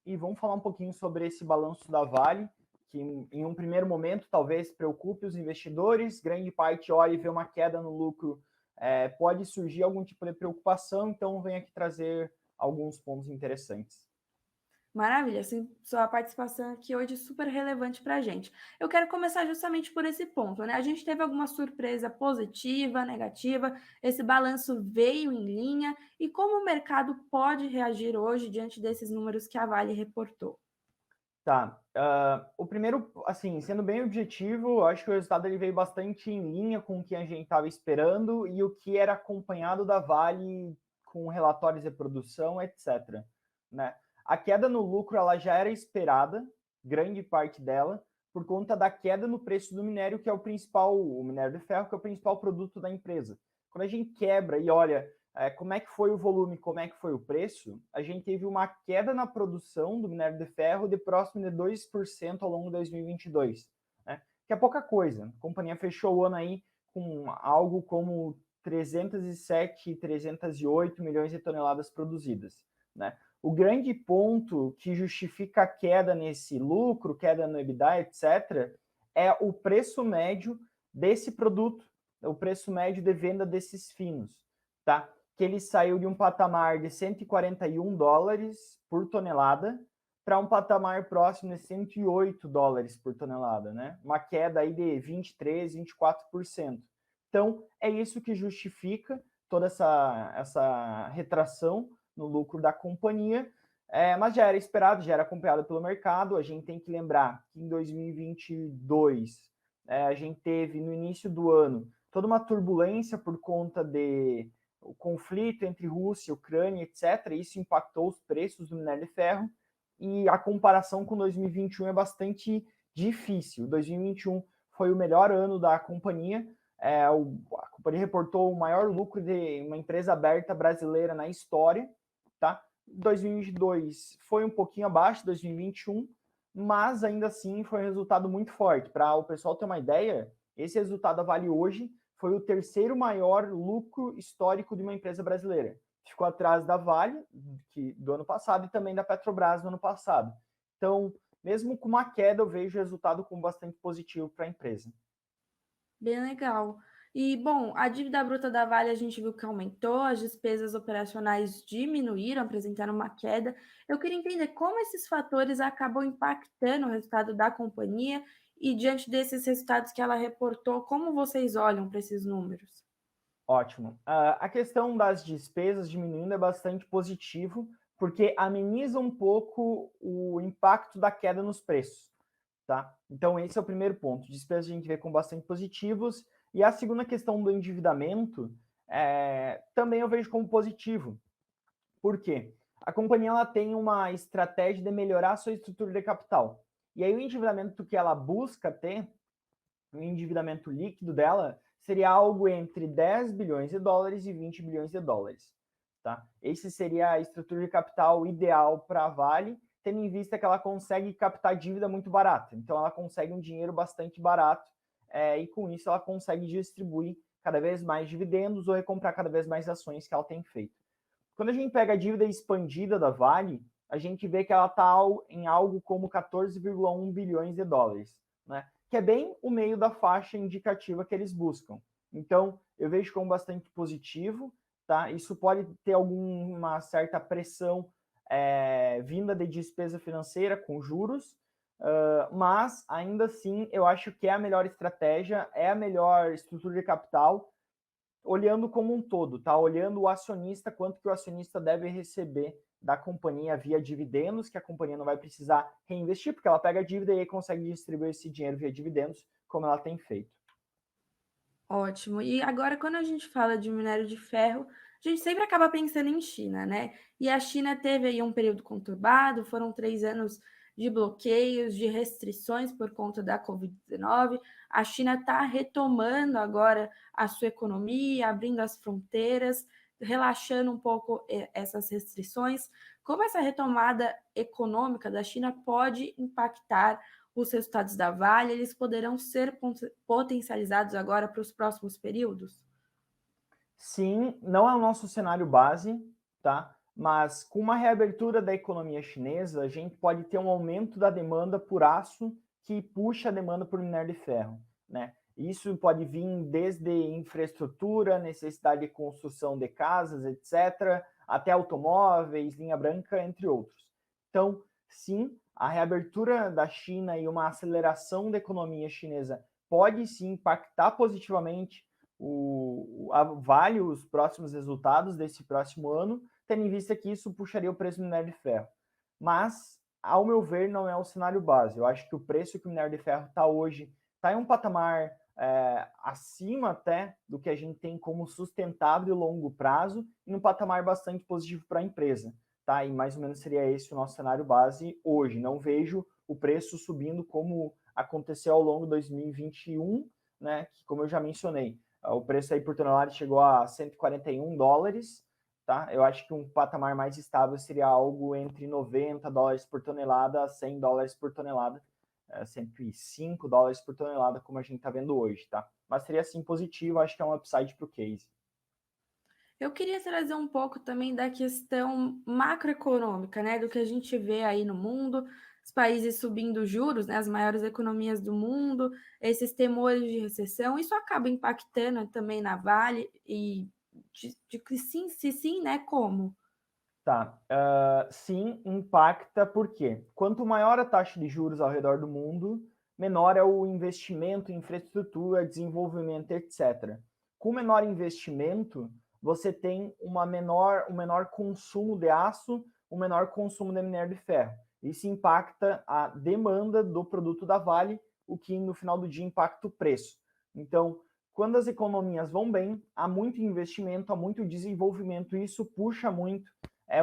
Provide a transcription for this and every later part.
e vamos falar um pouquinho sobre esse balanço da Vale, que em um primeiro momento talvez preocupe os investidores, grande parte olha e vê uma queda no lucro, pode surgir algum tipo de preocupação, então venho aqui trazer alguns pontos interessantes. Maravilha, assim, sua participação aqui hoje é super relevante para a gente. Eu quero começar justamente por esse ponto, né? A gente teve alguma surpresa positiva, negativa, esse balanço veio em linha e como o mercado pode reagir hoje diante desses números que a Vale reportou? Tá. O primeiro, assim, sendo bem objetivo, eu acho que o resultado ele veio bastante em linha com o que a gente estava esperando e o que era acompanhado da Vale com relatórios de produção, etc. Né? A queda no lucro ela já era esperada, grande parte dela, por conta da queda no preço do minério, que é o minério de ferro, que é o principal produto da empresa. Quando a gente quebra e olha como é que foi o volume, como é que foi o preço, a gente teve uma queda na produção do minério de ferro de próximo de 2% ao longo de 2022, né? Que é pouca coisa. A companhia fechou o ano aí com algo como 307, 308 milhões de toneladas produzidas, né? O grande ponto que justifica a queda nesse lucro, queda no EBITDA, etc., é o preço médio desse produto, o preço médio de venda desses finos, tá? Que ele saiu de um patamar de 141 dólares por tonelada para um patamar próximo de 108 dólares por tonelada, né? Uma queda aí de 23, 24%. Então, é isso que justifica toda essa retração no lucro da companhia, mas já era esperado, já era acompanhado pelo mercado. A gente tem que lembrar que em 2022 a gente teve no início do ano toda uma turbulência por conta de o conflito entre Rússia, Ucrânia, etc. Isso impactou os preços do minério de ferro e a comparação com 2021 é bastante difícil. 2021 foi o melhor ano da companhia. A companhia reportou o maior lucro de uma empresa aberta brasileira na história, tá? 2022 foi um pouquinho abaixo de 2021, mas ainda assim foi um resultado muito forte. Para o pessoal ter uma ideia, esse resultado Vale hoje foi o terceiro maior lucro histórico de uma empresa brasileira. Ficou atrás da Vale, do ano passado, e também da Petrobras no ano passado. Então, mesmo com uma queda, eu vejo o resultado como bastante positivo para a empresa. Bem legal. E, bom, a dívida bruta da Vale a gente viu que aumentou, as despesas operacionais diminuíram, apresentaram uma queda. Eu queria entender como esses fatores acabam impactando o resultado da companhia e, diante desses resultados que ela reportou, como vocês olham para esses números? Ótimo. A questão das despesas diminuindo é bastante positivo, porque ameniza um pouco o impacto da queda nos preços, tá? Então, esse é o primeiro ponto. Despesas a gente vê com bastante positivos. E a segunda questão do endividamento, também eu vejo como positivo. Por quê? A companhia ela tem uma estratégia de melhorar a sua estrutura de capital. E aí o endividamento que ela busca ter, o endividamento líquido dela, seria algo entre 10 bilhões de dólares e 20 bilhões de dólares. Tá? Esse seria a estrutura de capital ideal para a Vale, tendo em vista que ela consegue captar dívida muito barata. Então, ela consegue um dinheiro bastante barato e, com isso, ela consegue distribuir cada vez mais dividendos ou recomprar cada vez mais ações que ela tem feito. Quando a gente pega a dívida expandida da Vale, a gente vê que ela está em algo como 14,1 bilhões de dólares, né? Que é bem o meio da faixa indicativa que eles buscam. Então, eu vejo como bastante positivo, tá? Isso pode ter alguma certa pressão vinda de despesa financeira com juros, mas ainda assim eu acho que é a melhor estratégia, é a melhor estrutura de capital, olhando como um todo, tá? Olhando o acionista, quanto que o acionista deve receber da companhia via dividendos, que a companhia não vai precisar reinvestir, porque ela pega a dívida e aí consegue distribuir esse dinheiro via dividendos, como ela tem feito. Ótimo. E agora, quando a gente fala de minério de ferro, a gente sempre acaba pensando em China, né? E a China teve aí um período conturbado, foram 3 anos de bloqueios, de restrições por conta da Covid-19. A China está retomando agora a sua economia, abrindo as fronteiras, relaxando um pouco essas restrições. Como essa retomada econômica da China pode impactar os resultados da Vale, eles poderão ser potencializados agora para os próximos períodos? Sim, não é o nosso cenário base, tá? mas com uma reabertura da economia chinesa, a gente pode ter um aumento da demanda por aço que puxa a demanda por minério de ferro, né? Isso pode vir desde infraestrutura, necessidade de construção de casas, etc., até automóveis, linha branca, entre outros. Então, sim, a reabertura da China e uma aceleração da economia chinesa pode sim impactar positivamente a Vale, os próximos resultados desse próximo ano, tendo em vista que isso puxaria o preço do minério de ferro. Mas, ao meu ver, não é o cenário base. Eu acho que o preço que o minério de ferro está hoje está em um patamar acima até do que a gente tem como sustentável e longo prazo, e um patamar bastante positivo para a empresa. Tá? E mais ou menos seria esse o nosso cenário base hoje. Não vejo o preço subindo como aconteceu ao longo de 2021, né? Que, como eu já mencionei, o preço aí por tonelada chegou a $141, tá? Eu acho que um patamar mais estável seria algo entre $90 por tonelada a $100 por tonelada, $105 por tonelada, como a gente está vendo hoje, tá? Mas seria assim positivo, acho que é um upside para o case. Eu queria trazer um pouco também da questão macroeconômica, né, do que a gente vê aí no mundo, os países subindo juros, né, as maiores economias do mundo, esses temores de recessão, isso acaba impactando também na Vale e de que sim, se sim, né, como? Tá, sim, impacta porque quanto maior a taxa de juros ao redor do mundo, menor é o investimento em infraestrutura, desenvolvimento, etc. Com menor investimento, você tem um menor consumo de aço, um menor consumo de minério de ferro. Isso impacta a demanda do produto da Vale, o que no final do dia impacta o preço. Então, quando as economias vão bem, há muito investimento, há muito desenvolvimento, e isso puxa muito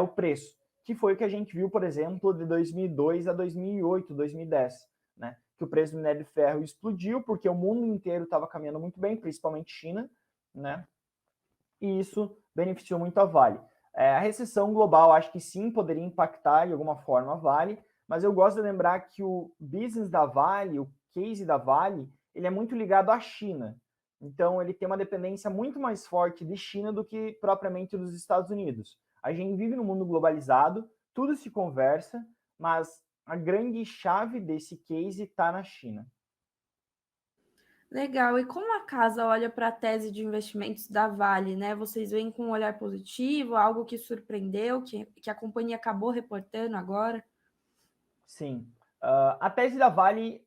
o preço, que foi o que a gente viu, por exemplo, de 2002 a 2008, 2010, né? Que o preço do minério de ferro explodiu porque o mundo inteiro estava caminhando muito bem, principalmente China, né? E isso beneficiou muito a Vale. A recessão global, acho que sim, poderia impactar de alguma forma a Vale, mas eu gosto de lembrar que o business da Vale, o case da Vale, ele é muito ligado à China. Então, ele tem uma dependência muito mais forte de China do que propriamente dos Estados Unidos. A gente vive num mundo globalizado, tudo se conversa, mas a grande chave desse case está na China. Legal. E como a casa olha para a tese de investimentos da Vale, né? Vocês veem com um olhar positivo, algo que surpreendeu, que a companhia acabou reportando agora? Sim. A tese da Vale,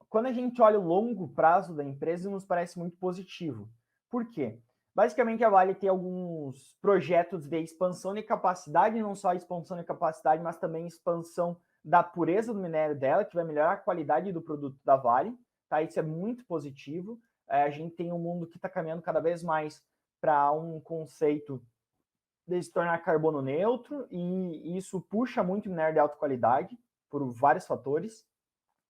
quando a gente olha o longo prazo da empresa, nos parece muito positivo. Por quê? Basicamente, a Vale tem alguns projetos de expansão de capacidade, não só expansão de capacidade, mas também expansão da pureza do minério dela, que vai melhorar a qualidade do produto da Vale. Tá? Isso é muito positivo. A gente tem um mundo que está caminhando cada vez mais para um conceito de se tornar carbono neutro, e isso puxa muito minério de alta qualidade por vários fatores,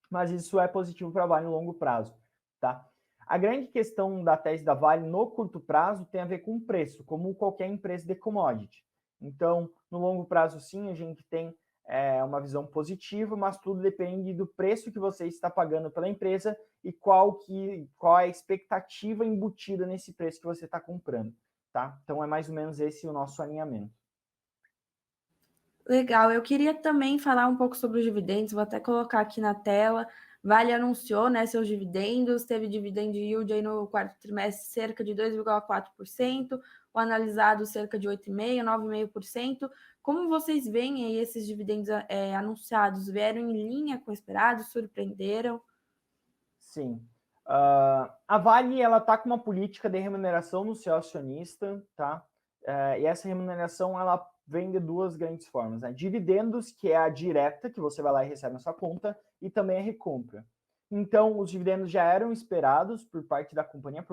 mas isso é positivo para a Vale no longo prazo, tá? A grande questão da tese da Vale no curto prazo tem a ver com o preço, como qualquer empresa de commodity. Então, no longo prazo, sim, a gente tem uma visão positiva, mas tudo depende do preço que você está pagando pela empresa e qual é a expectativa embutida nesse preço que você está comprando, tá? Então, é mais ou menos esse o nosso alinhamento. Legal. Eu queria também falar um pouco sobre os dividendos, vou até colocar aqui na tela. Vale anunciou, né, seus dividendos, teve dividend yield aí no quarto trimestre cerca de 2,4%, o analisado cerca de 8,5%, 9,5%. Como vocês veem aí esses dividendos anunciados? Vieram em linha com o esperado? Surpreenderam? Sim. A Vale ela está com uma política de remuneração no seu acionista, tá? E essa remuneração ela vem de duas grandes formas, né? Dividendos, que é a direta, que você vai lá e recebe na sua conta, e também a recompra. Então, os dividendos já eram esperados por parte da companhia,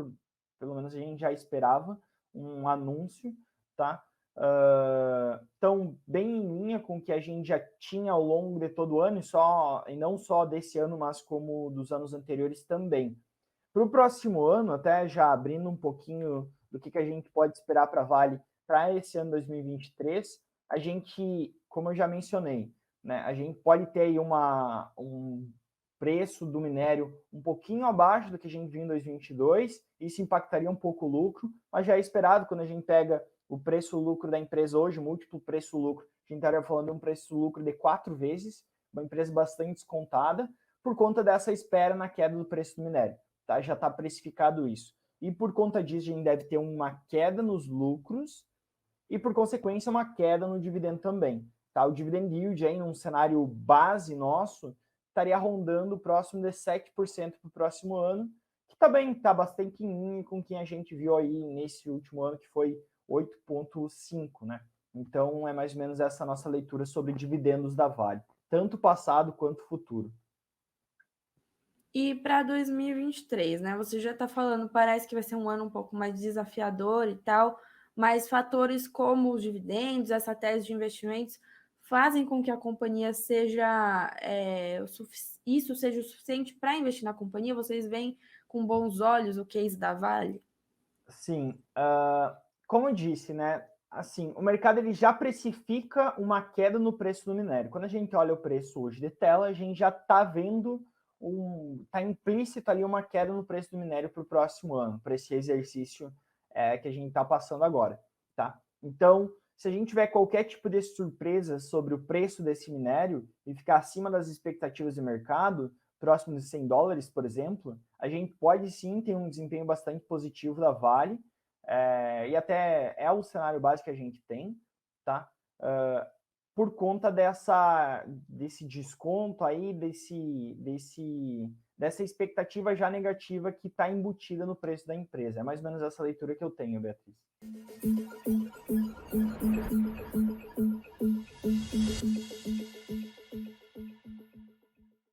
pelo menos a gente já esperava um anúncio, tá? Estão bem em linha com o que a gente já tinha ao longo de todo o ano, e não só desse ano, mas como dos anos anteriores também. Para o próximo ano, até já abrindo um pouquinho do que a gente pode esperar para a Vale para esse ano 2023, a gente, como eu já mencionei, né, a gente pode ter aí um preço do minério um pouquinho abaixo do que a gente viu em 2022, isso impactaria um pouco o lucro, mas já é esperado quando a gente pega o preço-lucro da empresa hoje, múltiplo preço-lucro, a gente estaria falando de um preço-lucro de 4 vezes, uma empresa bastante descontada, por conta dessa espera na queda do preço do minério. Tá? Já está precificado isso. E por conta disso, a gente deve ter uma queda nos lucros e, por consequência, uma queda no dividendo também. Tá? O dividend yield, aí, num cenário base nosso, estaria rondando próximo de 7% para o próximo ano, que também está bastante em linha com o que a gente viu aí nesse último ano, que foi 8,5%, né? Então, é mais ou menos essa nossa leitura sobre dividendos da Vale, tanto passado quanto futuro. E para 2023, né? Você já está falando, parece que vai ser um ano um pouco mais desafiador e tal, mas fatores como os dividendos, essa tese de investimentos, fazem com que a companhia seja isso seja o suficiente para investir na companhia? Vocês veem com bons olhos o case da Vale? Sim, como eu disse, né? Assim, o mercado ele já precifica uma queda no preço do minério. Quando a gente olha o preço hoje de tela, a gente já está vendo está implícito ali uma queda no preço do minério para o próximo ano, para esse exercício que a gente está passando agora, tá? Então, se a gente tiver qualquer tipo de surpresa sobre o preço desse minério e ficar acima das expectativas de mercado, próximo de $100, por exemplo, a gente pode sim ter um desempenho bastante positivo da Vale, e até é o cenário básico que a gente tem, tá? Por conta desse desconto aí, dessa expectativa já negativa que está embutida no preço da empresa. É mais ou menos essa leitura que eu tenho, Beatriz.